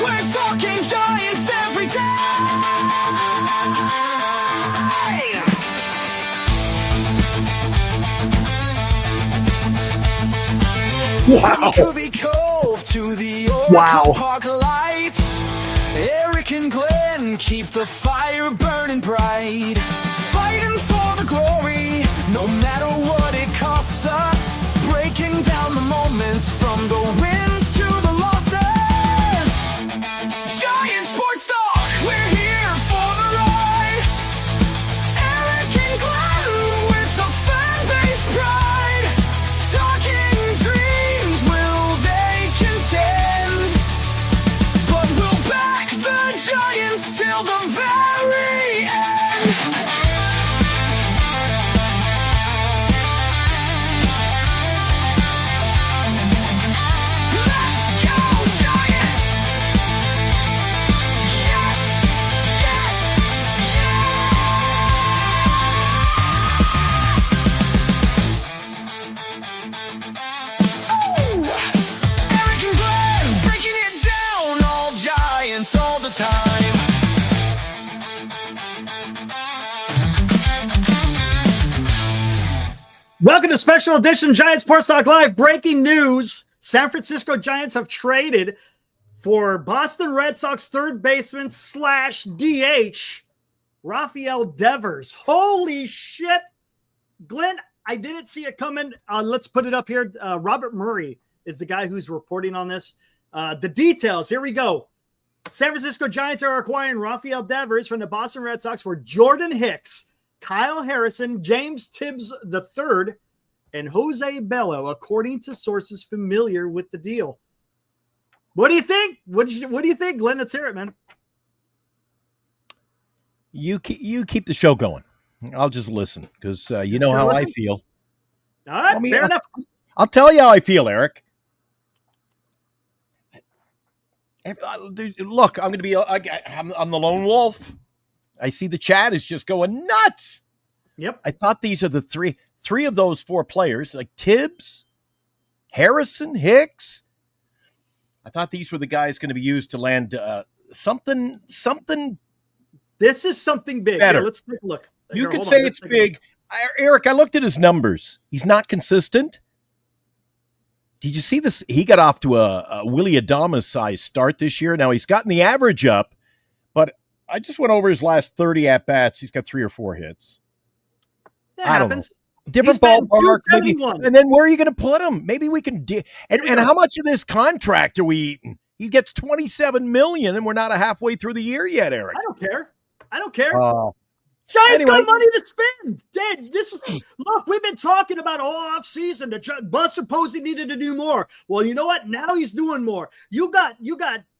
We're talking Giants every day. Wow. Cove to the Wow. Park lights. Eric and Glenn keep the fire burning bright. Fighting for the glory, no matter what it costs us. Breaking down the moments from the wins to the losses. Giant Sports Talk, we're here for the ride. Eric and Glenn with the fan base pride. Talking dreams, will they contend? But we'll back the Giants till the very end. Let's go, Giants! Yes, yes, yes! Oh! Eric and Glenn breaking it down, all Giants all the time. Welcome to Special Edition Giants Sports Talk Live. Breaking news. San Francisco Giants have traded for Boston Red Sox third baseman / DH, Rafael Devers. Holy shit. Glenn, I didn't see it coming. Let's put it up here. Robert Murray is the guy who's reporting on this. The details, here we go. San Francisco Giants are acquiring Rafael Devers from the Boston Red Sox for Jordan Hicks, Kyle Harrison, James Tibbs III, and Jose Bello, according to sources familiar with the deal. What do you think? What do you think, Glenn? Let's hear it, man. You keep the show going. I'll just listen because you know how I feel. All right, fair enough. I'll tell you how I feel, Eric. Look, I'm going to be. I'm the lone wolf. I see the chat is just going nuts. Yep. I thought these are the three of those four players, like Tibbs, Harrison, Hicks. I thought these were the guys going to be used to land something. This is something big. Better. Here, let's take a look. You could say it's big. Eric, I looked at his numbers. He's not consistent. Did you see this? He got off to a Willie Adames-sized start this year. Now he's gotten the average up, but I just went over his last 30 at-bats. He's got 3 or 4 hits. That happens. Different ballpark. Maybe, and then where are you going to put him? Maybe we can and how much of this contract are we eating? He gets $27 million, and we're not halfway through the year yet, Eric. I don't care. Anyway. Giants got money to spend. Dad, look, we've been talking about all offseason. Bus supposedly needed to do more. Well, you know what? Now he's doing more. You got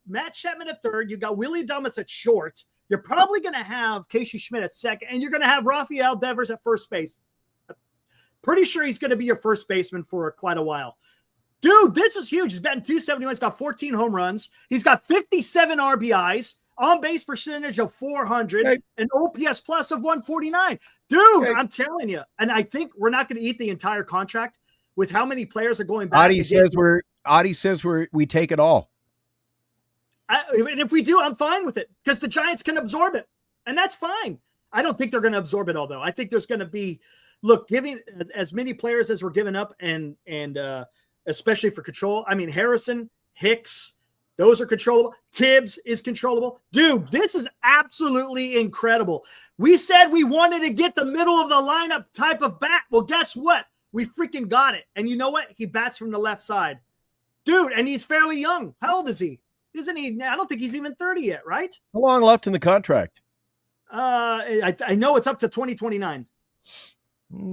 Matt Chapman at third. You got Willie Adames at short. You're probably going to have Casey Schmidt at second, and you're going to have Rafael Devers at first base. Pretty sure he's going to be your first baseman for quite a while. Dude, this is huge. He's batting .271. He's got 14 home runs. He's got 57 RBIs, on-base percentage of 400, and OPS plus of 149. Dude, I'm telling you. And I think we're not going to eat the entire contract with how many players are going back. Adi says we take it all. And if we do, I'm fine with it because the Giants can absorb it, and that's fine. I don't think they're going to absorb it all, though. I think there's going to be, giving as many players as we're giving up, and especially for control. I mean, Harrison, Hicks, those are controllable. Tibbs is controllable. Dude, this is absolutely incredible. We said we wanted to get the middle of the lineup type of bat. Well, guess what? We freaking got it. And you know what? He bats from the left side. Dude, and he's fairly young. How old is he? Isn't he? I don't think he's even 30 yet, right? How long left in the contract? I know it's up to 2029.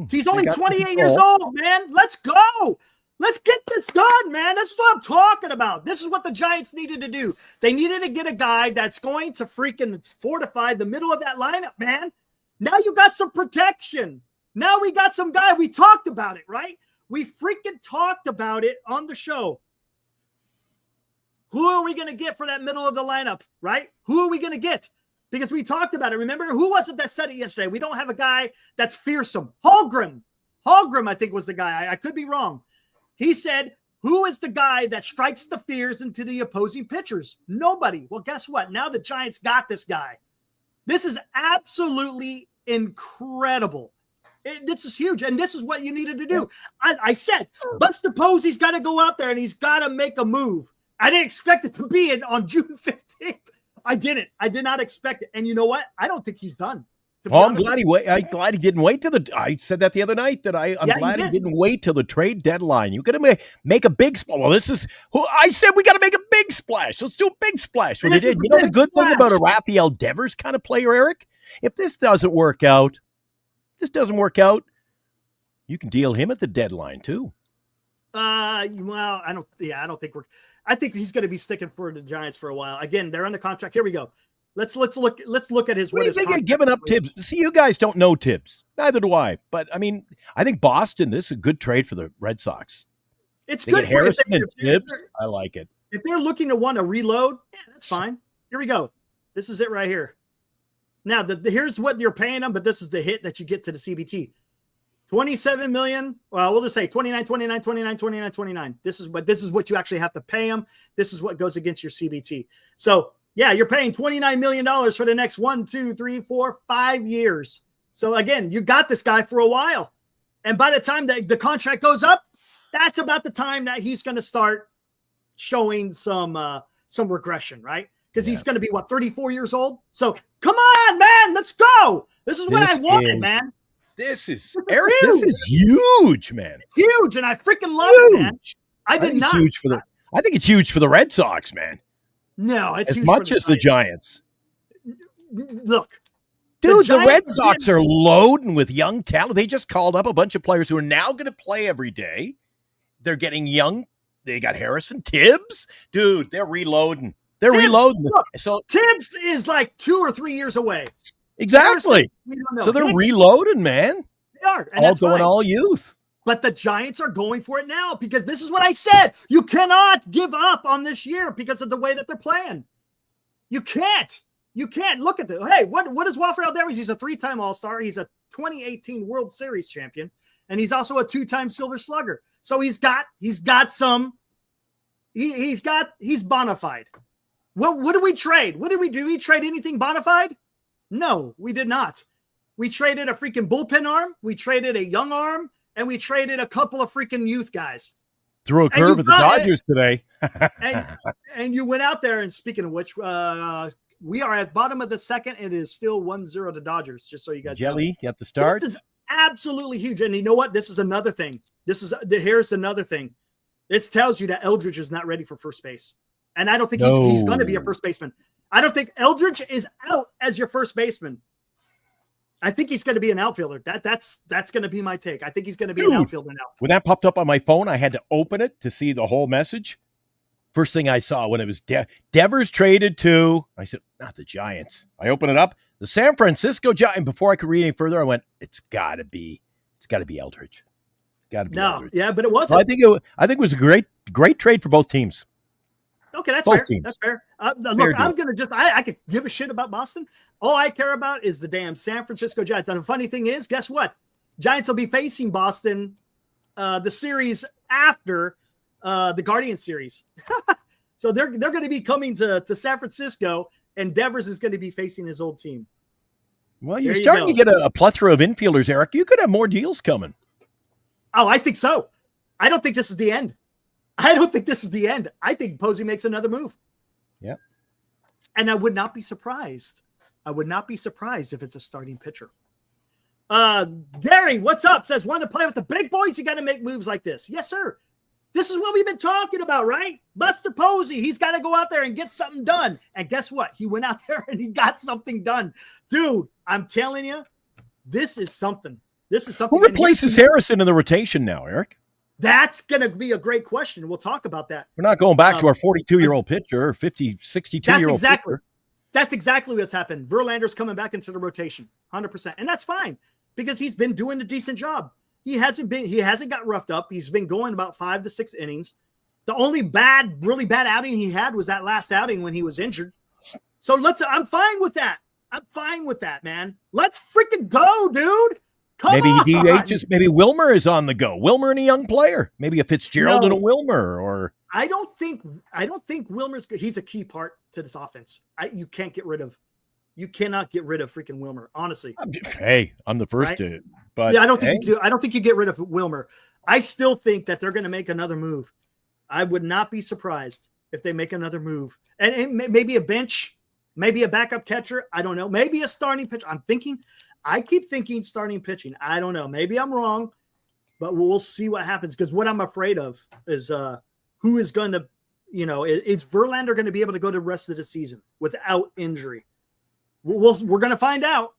He's only 28 years old, man. Let's go. Let's get this done, man. That's what I'm talking about. This is what the Giants needed to do. They needed to get a guy that's going to freaking fortify the middle of that lineup, man. Now you got some protection. Now we got some guy. We talked about it, right? We freaking talked about it on the show. Who are we going to get for that middle of the lineup, right? Who are we going to get? Because we talked about it. Remember, who was it that said it yesterday? We don't have a guy that's fearsome. Holmgren, I think, was the guy. I could be wrong. He said, Who is the guy that strikes the fears into the opposing pitchers? Nobody. Well, guess what? Now the Giants got this guy. This is absolutely incredible. This is huge, and this is what you needed to do. I said, Buster Posey's got to go out there, and he's got to make a move. I didn't expect it to be on June 15th. I didn't. I did not expect it. And you know what? I don't think he's done. Oh, I'm glad he didn't wait till I said that the other night that I'm glad he didn't wait till the trade deadline. You got to make a big splash. Well, I said we got to make a big splash. Let's do a big splash. Well, they did. You know the good thing about a Rafael Devers kind of player, Eric? If this doesn't work out, you can deal him at the deadline too. Well, I think he's going to be sticking for the Giants for a while. Again, they're under contract. Here we go. Let's look at his. What do you think of giving up Tibbs? See, you guys don't know Tibbs. Neither do I. But I mean, I think Boston. This is a good trade for the Red Sox. It's good. Harrison and Tibbs. I like it. If they're looking to want to reload, yeah, that's fine. Here we go. This is it right here. Now, here's what you're paying them, but this is the hit that you get to the CBT. $27 million. Well, we'll just say 29. This is what you actually have to pay them. This is what goes against your CBT. So, yeah, you're paying $29 million for the next 1, 2, 3, 4, 5 years. So again, you got this guy for a while. And by the time that the contract goes up, that's about the time that he's going to start showing some regression, right? Because he's going to be 34 years old. So come on, man, let's go. This is what I wanted, man. This is Eric. Huge. This is huge, man. It's huge, and I freaking love it, man. I think it's huge for the Red Sox, man. No, it's as huge much as the Giants. Look, dude, the Red Sox are loading with young talent. They just called up a bunch of players who are now going to play every day. They're getting young. They got Harrison, Tibbs. Dude, they're reloading. Reloading. Look, so Tibbs is like 2 or 3 years away. Exactly. So they're reloading, man. They are. And all going all youth. But the Giants are going for it now because this is what I said. You cannot give up on this year because of the way that they're playing. You can't. Look at this. Hey, what is Rafael Devers? He's a 3-time All-Star. He's a 2018 World Series champion, and he's also a 2-time Silver Slugger. So he's bona fide. What did we trade? What did we do? We trade anything bona fide? No, we did not. We traded a freaking bullpen arm. We traded a young arm. And we traded a couple of freaking youth guys. Threw a curve at the Dodgers today. and you went out there, and speaking of which, we are at bottom of the second. And it is still 1-0 to Dodgers, just so you guys know. Got the start. This is absolutely huge. And you know what? This is another thing. Here's another thing. This tells you that Eldridge is not ready for first base. And I don't think he's going to be a first baseman. I don't think Eldridge is out as your first baseman. I think he's going to be an outfielder. That's going to be my take. I think he's going to be an outfielder now. When that popped up on my phone, I had to open it to see the whole message. First thing I saw when it was Devers traded to, I said, not the Giants. I opened it up, the San Francisco Giants. And before I could read any further, I went, it's got to be Eldridge. Eldridge. Yeah, but it wasn't. So I think it was a great trade for both teams. Okay, that's both fair. Teams. That's fair. Look, I'm going to I could give a shit about Boston. All I care about is the damn San Francisco Giants. And the funny thing is, guess what? Giants will be facing Boston the series after the Guardians series. So they're going to be coming to San Francisco, and Devers is going to be facing his old team. Well, you're starting to get a plethora of infielders, Eric. You could have more deals coming. Oh, I think so. I don't think this is the end. I think Posey makes another move. Yeah. And I would not be surprised. If it's a starting pitcher. Gary, what's up? Says, want to play with the big boys? You got to make moves like this. Yes, sir. This is what we've been talking about, right? Buster Posey, he's got to go out there and get something done. And guess what? He went out there and he got something done. Dude, I'm telling you, this is something. Who replaces Harrison in the rotation now, Eric? That's going to be a great question. We'll talk about that. We're not going back to our 42-year-old pitcher or 62-year-old pitcher. That's exactly what's happened. Verlander's coming back into the rotation, 100%. And that's fine because he's been doing a decent job. He hasn't got roughed up. He's been going about 5 to 6 innings. The only really bad outing he had was that last outing when he was injured. So I'm fine with that. I'm fine with that, man. Let's freaking go, dude. Come Maybe he on. DHs. Maybe Wilmer is on the go. Wilmer and a young player. Maybe a Fitzgerald and a Wilmer. Or I don't think Wilmer's good. He's a key part to this offense. You cannot get rid of freaking Wilmer. Honestly, I'm the first to. But yeah, I don't think you do. I don't think you get rid of Wilmer. I still think that they're going to make another move. I would not be surprised if they make another move, and maybe a bench, maybe a backup catcher. I don't know. Maybe a starting pitcher. I keep thinking starting pitching. I don't know. Maybe I'm wrong, but we'll see what happens. Because what I'm afraid of is who is going to, is Verlander going to be able to go to the rest of the season without injury? We're going to find out.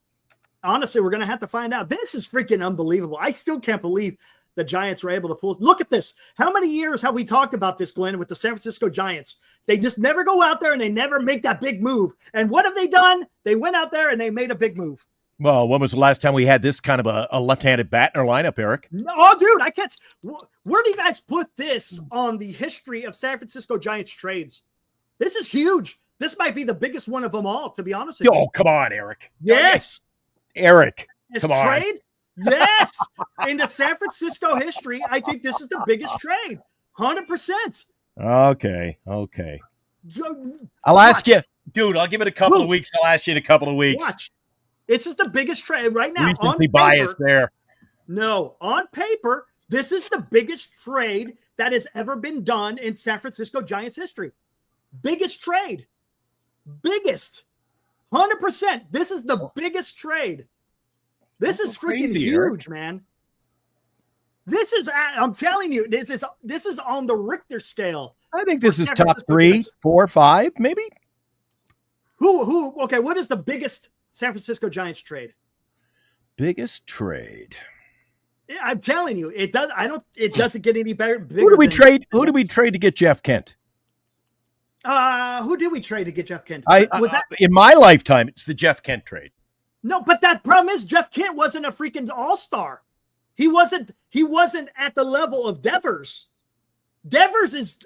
Honestly, we're going to have to find out. This is freaking unbelievable. I still can't believe the Giants were able to pull. Look at this. How many years have we talked about this, Glenn, with the San Francisco Giants? They just never go out there and they never make that big move. And what have they done? They went out there and they made a big move. Well, when was the last time we had this kind of a left-handed bat in our lineup, Eric? Oh, dude, I can't. Where do you guys put this on the history of San Francisco Giants trades? This is huge. This might be the biggest one of them all, to be honest with you. Oh, come on, Eric. Yes. Eric, come on. Trades? Yes. In the San Francisco history, I think this is the biggest trade. 100%. Okay. I'll ask you. Dude, I'll give it a couple of weeks. I'll ask you in a couple of weeks. Watch. It's just the biggest trade right now. Recently biased there. No, on paper, this is the biggest trade that has ever been done in San Francisco Giants history. Biggest trade. Biggest. 100%. This is the biggest trade. This is freaking huge, man. This is, I'm telling you, this is on the Richter scale. I think this is top 3, 4, 5, maybe. Okay, what is the biggest San Francisco Giants trade? Biggest trade. Yeah, I'm telling you, it doesn't get any better. Who did we trade? Who did we trade to get Jeff Kent? Who did we trade to get Jeff Kent? In my lifetime, it's the Jeff Kent trade. No, but that problem is Jeff Kent wasn't a freaking all-star. He wasn't at the level of Devers. Devers is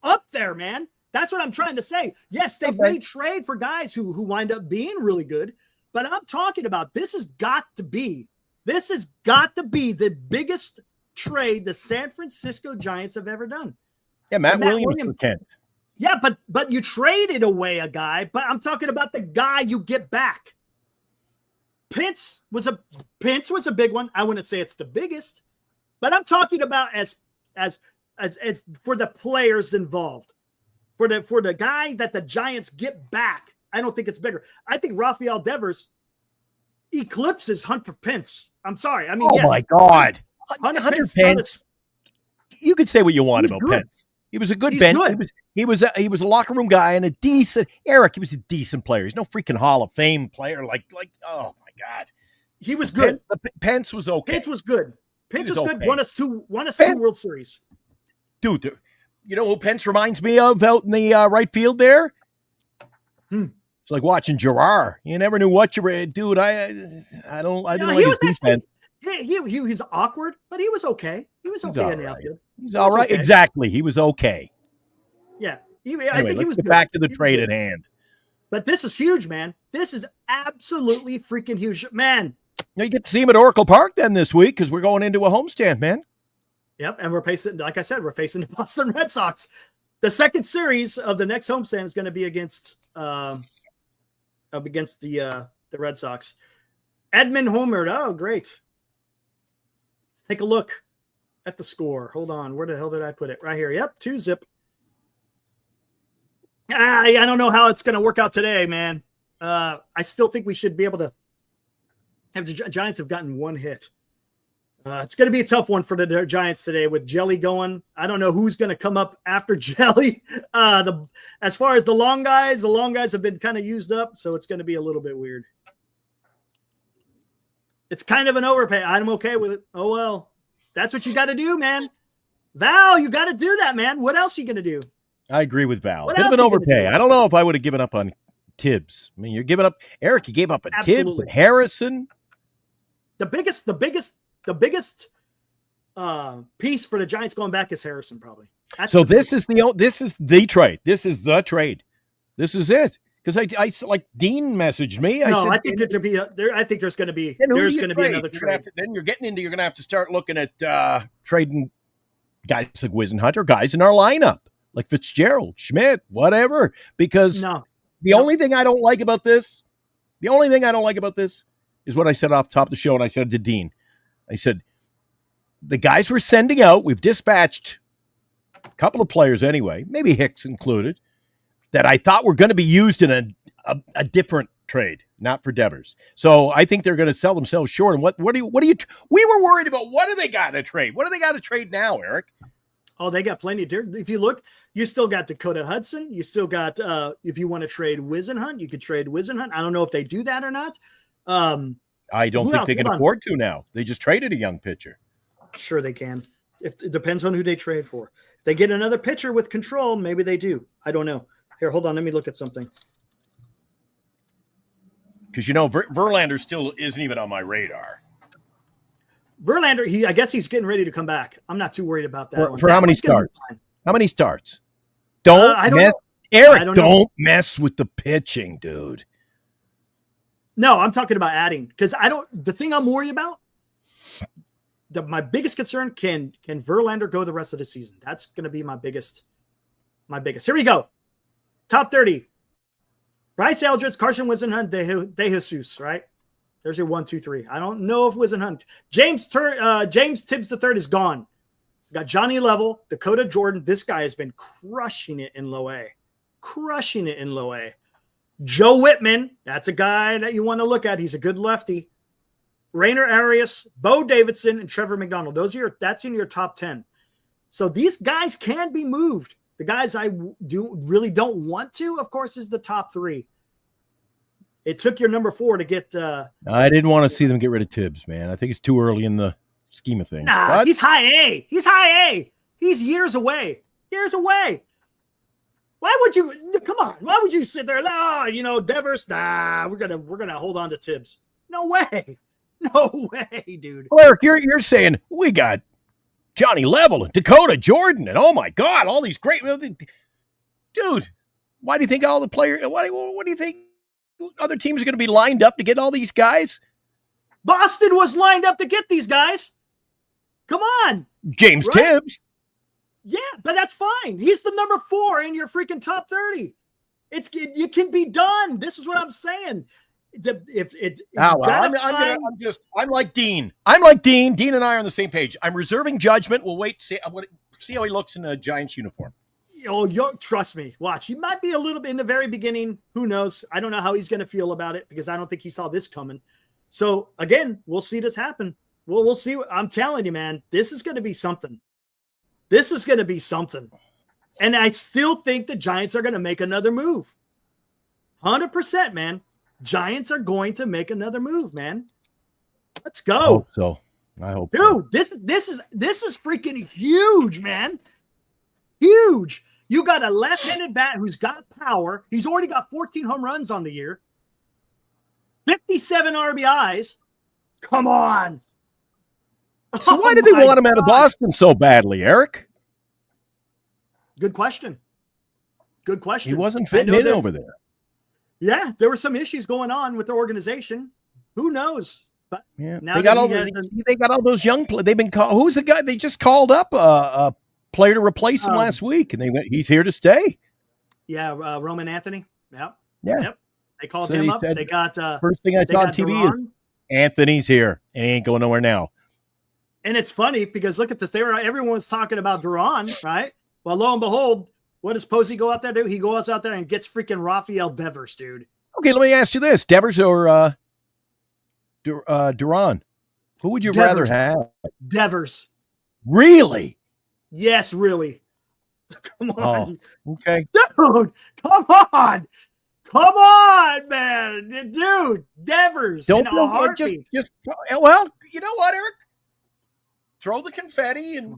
up there, man. That's what I'm trying to say. Yes, they've made trade for guys who wind up being really good, but I'm talking about this has got to be the biggest trade the San Francisco Giants have ever done. Yeah, Matt Williams for Kent. Yeah, but you traded away a guy, but I'm talking about the guy you get back. Pence was a big one. I wouldn't say it's the biggest, but I'm talking about as for the players involved. For the guy that the Giants get back, I don't think it's bigger. I think Rafael Devers eclipses Hunter Pence. I'm sorry. I mean, yes. My God. Hunter Pence. You could say what you want about Pence. He was a good bench. He was a locker room guy and he was a decent player. He's no freaking Hall of Fame player. Like, oh my God. He was good. Pence was okay. Pence was good. Pence was good. Okay. Won us two World Series. Dude, you know who Pence reminds me of out in the right field there? It's like watching Gerard. You never knew what you were. Dude, I didn't like his defense. He was awkward, but he was okay. He was okay in the outfield. He's all right. Okay. Exactly. He was okay. Yeah. I think he was good. Back to the trade at hand. But this is huge, man. This is absolutely freaking huge. Man. Now you get to see him at Oracle Park then this week because we're going into a homestand, man. Yep. And we're facing the Boston Red Sox. The second series of the next homestand is going to be against the Red Sox. Edmund homered. Oh, great. Let's take a look at the score. Hold on. Where the hell did I put it? Right here. Yep. 2-zip. I don't know how it's going to work out today, man. I still think we should be able to have the Giants have gotten one hit. It's going to be a tough one for the Giants today with Jelly going. I don't know who's going to come up after Jelly. As far as the long guys have been kind of used up, so it's going to be a little bit weird. It's kind of an overpay. I'm okay with it. Oh, well. That's what you got to do, man. Val, you got to do that, man. What else are you going to do? I agree with Val. A bit of an overpay. I don't know if I would have given up on Tibbs. I mean, you're giving up. Eric, you gave up on Tibbs, but Harrison. The biggest piece for the Giants going back is Harrison, probably. This is the trade. This is the trade. This is it. Because I like Dean messaged me. No, I said, I think I think there's going to be then who do there's you going to be trade? another You're gonna trade. then you're going to have to start looking at trading guys like Wisenhunt or guys in our lineup like Fitzgerald, Schmidt, whatever. Because the only thing I don't like about this, is what I said off the top of the show, and I said to Dean. I said, the guys we're sending out, we've dispatched a couple of players anyway, maybe Hicks included, that I thought were going to be used in a different trade, not for Devers. So I think they're going to sell themselves short. And what do you, we were worried about, what do they got to trade? What do they got to trade now, Eric? Oh, they got plenty. If you look, you still got Dakota Hudson. You still got, if you want to trade Wisenhunt, you could trade Wisenhunt. I don't know if they do that or not. I don't think they can afford to now. They just traded a young pitcher. Sure they can. It depends on who they trade for. If they get another pitcher with control, maybe they do. I don't know. Here, hold on. Let me look at something. Because, Verlander still isn't even on my radar. Verlander, I guess he's getting ready to come back. I'm not too worried about that. For how many starts? How many starts? Eric, don't mess with the pitching, dude. No, I'm talking about adding. Because the thing I'm worried about, my biggest concern, can Verlander go the rest of the season? That's going to be my biggest. Here we go. Top 30. Bryce Eldridge, Carson Wisenhunt, De Jesus, right? There's your 1, 2, 3. I don't know if Wisenhunt. James Tibbs III is gone. Got Johnny Level, Dakota Jordan. This guy has been crushing it in low A. Joe Whitman, that's a guy that you want to look at. He's a good lefty. Rainer Arias, Bo Davidson, and Trevor McDonald. That's in your top 10. So these guys can be moved. The guys I really don't want to, of course, is the top 3. It took your number 4 to get. I didn't want to see them get rid of Tibbs, man. I think it's too early in the scheme of things. Nah, he's high A. He's years away. Why would you? Come on. Why would you sit there? Oh, Devers. Nah, we're gonna hold on to Tibbs. No way, dude. Well, Eric, you're saying we got Johnny Level and Dakota Jordan, and oh my God, all these great dude. Why do you think all the players? What do you think other teams are going to be lined up to get all these guys? Boston was lined up to get these guys. Come on, James Tibbs. Yeah, but that's fine. He's the number 4 in your freaking top 30. It can be done. This is what I'm saying. I'm like Dean. Dean and I are on the same page. I'm reserving judgment. We'll wait to see how he looks in a Giants uniform. Trust me. Watch. He might be a little bit in the very beginning. Who knows? I don't know how he's going to feel about it because I don't think he saw this coming. So again, we'll see this happen. We'll see. I'm telling you, man, this is going to be something. And I still think the Giants are going to make another move. 100%, man. Giants are going to make another move, man. Let's go. I hope so. Dude, this is freaking huge, man. Huge. You got a left-handed bat who's got power. He's already got 14 home runs on the year. 57 RBIs. Come on. So why did they want him out of Boston so badly, Eric? Good question. He wasn't fitting in over there. Yeah, there were some issues going on with the organization. Who knows? But now they got all those young players. They've been called. Who's the guy? They just called up a player to replace him last week, and he's here to stay. Yeah, Roman Anthony. Yep. Yeah. Yep. They called him up. They got first thing I saw on TV is Anthony's here, and he ain't going nowhere now. And it's funny because look at this. Everyone was talking about Duran, right? Well, lo and behold, what does Posey go out there do? He goes out there and gets freaking Rafael Devers, dude. Okay, let me ask you this: Devers or Duran? Who would you rather have? Devers. Really? Yes, really. Come on. Oh, okay. Dude, come on. Come on, man. Dude, Devers. Don't just well, you know what, Eric? Throw the confetti and,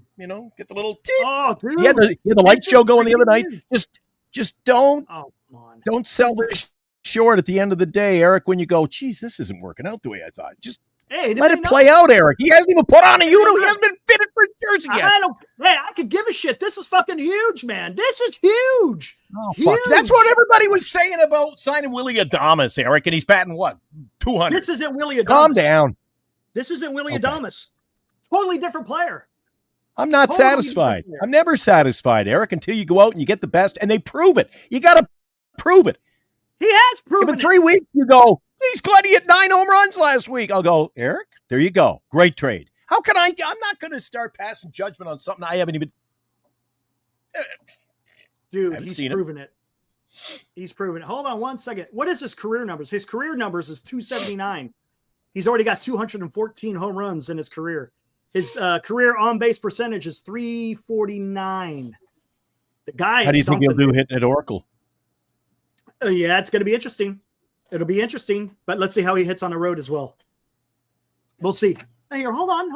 get the little tip. Oh, dude. Yeah, the light show going the other night. Just don't sell this short at the end of the day, Eric, when you go, geez, this isn't working out the way I thought. Just Hey, Let it play out, Eric. He hasn't even put on a uno. He hasn't been fitted for a jersey yet. I could give a shit. This is fucking huge, man. This is huge. Oh, huge. fuck. That's what everybody was saying about signing Willie Adames, Eric, and he's batting what? 200. This isn't Willie Adames. Calm down. This isn't Willie Adames. Totally different player. I'm not satisfied. I'm never satisfied, Eric, until you go out and you get the best, and they prove it. You got to prove it. He has proven it. In 3 weeks, you go, he's glad he hit 9 home runs last week. I'll go, Eric, there you go. Great trade. How can I'm not going to start passing judgment on something I haven't even. Dude, he's proven it. He's proven it. Hold on one second. What is his career numbers? His career numbers is 279. He's already got 214 home runs in his career. His career on-base percentage is 349. The guy. How do you think he'll do hitting at Oracle? Yeah, it's going to be interesting. It'll be interesting, but let's see how he hits on the road as well. We'll see. Hey, here, hold on.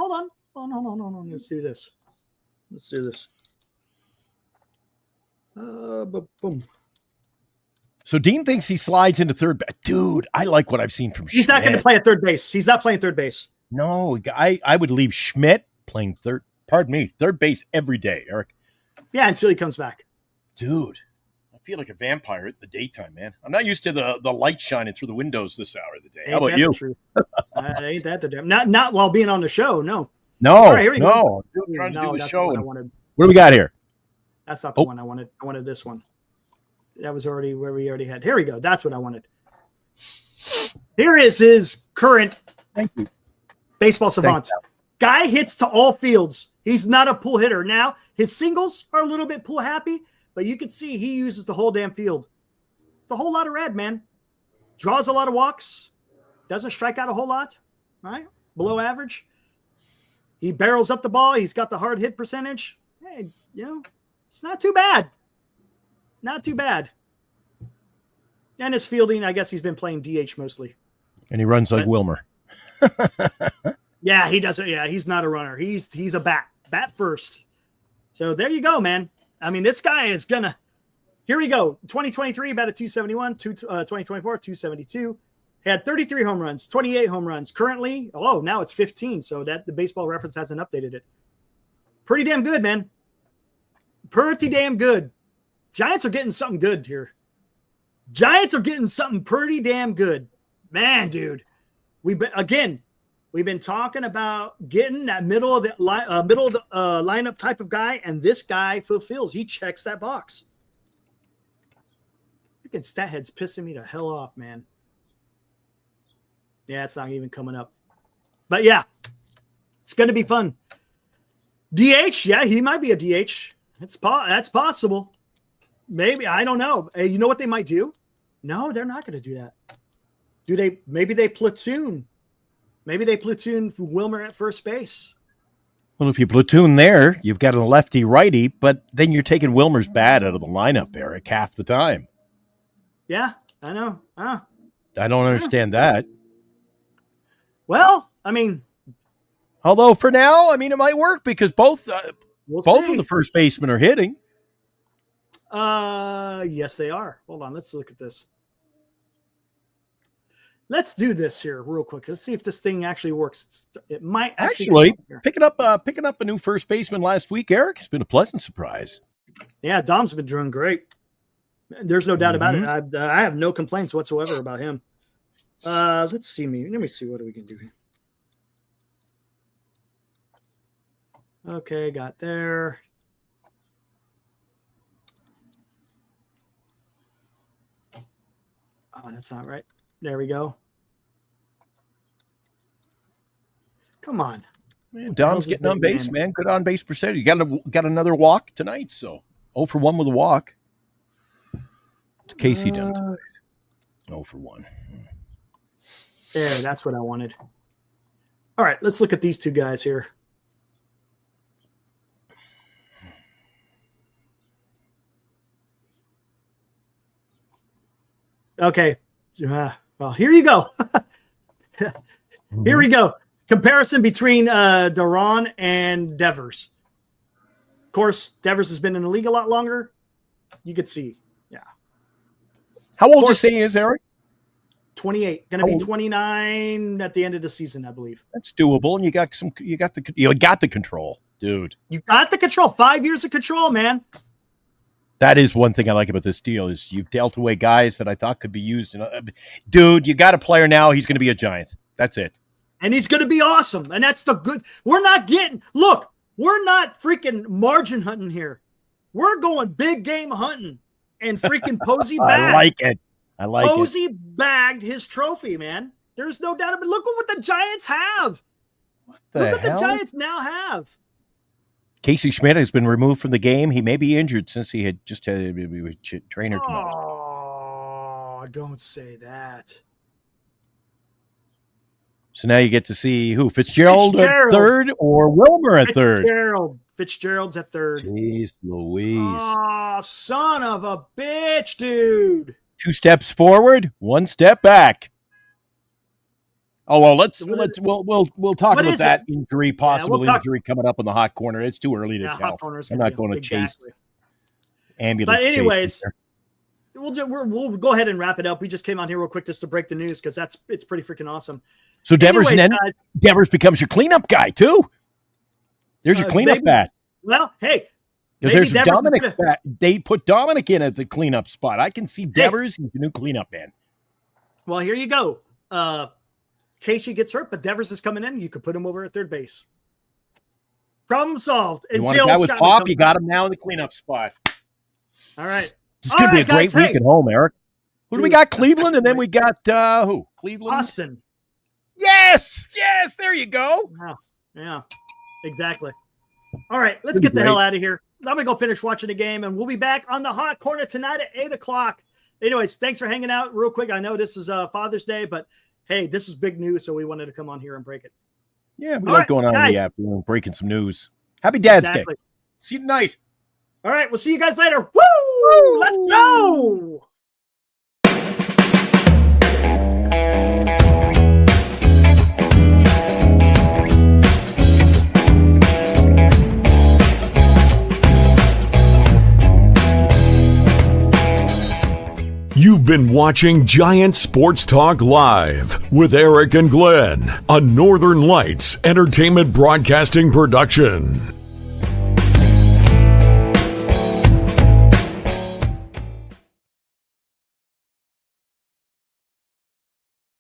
Let's do this. Boom. So Dean thinks he slides into third base. Dude, I like what I've seen from Schmidt. He's not going to play at third base. He's not playing third base. No, I would leave Schmidt playing third base every day, Eric. Yeah, until he comes back. Dude, I feel like a vampire in the daytime, man. I'm not used to the light shining through the windows this hour of the day. How about you? Ain't that the damn? Not while being on the show, no. No, all right, here we go. Go. Trying to do the show. What do we got here? That's not the one I wanted. I wanted this one. That was already where we already had. Here we go. That's what I wanted. Here is his current baseball savant. Guy hits to all fields. He's not a pull hitter. Now, his singles are a little bit pull happy, but you can see he uses the whole damn field. It's a whole lot of red, man. Draws a lot of walks. Doesn't strike out a whole lot. Right? Below average. He barrels up the ball. He's got the hard hit percentage. Hey, it's not too bad. Not too bad. And his fielding, I guess he's been playing DH mostly. And he runs like Wilmer. Yeah, he doesn't. Yeah, he's not a runner. He's a bat first. So there you go, man. I mean, this guy is gonna. Here we go. 2023 batted 271. 2024 272. Had 33 home runs, 28 home runs. Currently, now it's 15. So that the Baseball Reference hasn't updated it. Pretty damn good, man. Pretty damn good. Giants are getting something good here. Giants are getting something pretty damn good. Man, dude. We've been talking about getting that middle of the lineup type of guy, and this guy fulfills. He checks that box. Freaking stat head's pissing me the hell off, man. Yeah, it's not even coming up. But yeah, it's going to be fun. DH, yeah, he might be a DH. That's possible. Maybe, I don't know. Hey, you know what they might do? No, they're not going to do that. Do they? Maybe they platoon. Maybe they platoon Wilmer at first base. Well, if you platoon there, you've got a lefty-righty, but then you're taking Wilmer's bat out of the lineup, Eric, half the time. Yeah, I know. I don't understand that. Well, I mean. Although for now, I mean, it might work because both of the first basemen are hitting. Yes, they are. Hold on. Let's look at this. Let's do this here real quick. Let's see if this thing actually works. It might actually picking up a new first baseman last week, Eric, has been a pleasant surprise. Yeah, Dom's been doing great. There's no doubt about it. I have no complaints whatsoever about him. Let's see me. Let me see what we can do here. Okay, got there. Oh, that's not right. There we go. Come on. Man, Dom's getting on base, man. Good on base percentage. You got another walk tonight, so 0 for 1 with a walk. What's Casey done tonight? 0 for 1. There, that's what I wanted. All right, let's look at these two guys here. Okay. Well, here you go. Here we go. Comparison between Duran and Devers. Of course, Devers has been in the league a lot longer. You could see. Yeah. How old do you say he is, Eric? 28. Going to be 29 at the end of the season, I believe. That's doable, and you got the control, dude. You got the control. 5 years of control, man. That is one thing I like about this deal is you've dealt away guys that I thought could be used. Dude, you got a player now. He's going to be a Giant. That's it. And he's going to be awesome. And that's the good. We're not freaking margin hunting here. We're going big game hunting. And freaking Posey bagged. I like it. Posey bagged his trophy, man. There's no doubt about it. Look at what the Giants have. Look what the Giants now have. Casey Schmidt has been removed from the game. He may be injured since he had just had a trainer come out. Oh, don't say that. So now you get to see who? Fitzgerald at third or Wilmer at third? Fitzgerald's at third. Jeez Louise. Oh, son of a bitch, dude. 2 steps forward, 1 step back. Oh well, we'll talk about that injury, possible injury coming up in the hot corner. It's too early to tell. I'm not going to chase ambulance. But anyways, we'll go ahead and wrap it up. We just came on here real quick just to break the news because it's pretty freaking awesome. So Devers Devers becomes your cleanup guy too. There's your cleanup bat. Well, hey, there's Dominic. They put Dominic in at the cleanup spot. I can see Devers. He's the new cleanup man. Well, here you go. Casey gets hurt, but Devers is coming in. You could put him over at third base. Problem solved. You want a guy with pop? You got him now in the cleanup spot. All right. This could be a great week at home, Eric. Who do we got? Cleveland, and then we got who? Cleveland, Boston. Yes. There you go. Yeah. Exactly. All right, let's get the hell out of here. I'm gonna go finish watching the game, and we'll be back on the hot corner tonight at 8:00. Anyways, thanks for hanging out real quick. I know this is Father's Day, but hey, this is big news, so we wanted to come on here and break it. Yeah, we like going on in the afternoon, breaking some news. Happy Dad's Day. See you tonight. All right, we'll see you guys later. Woo! Let's go! You've been watching Giant Sports Talk Live with Eric and Glenn, a Northern Lights Entertainment Broadcasting production.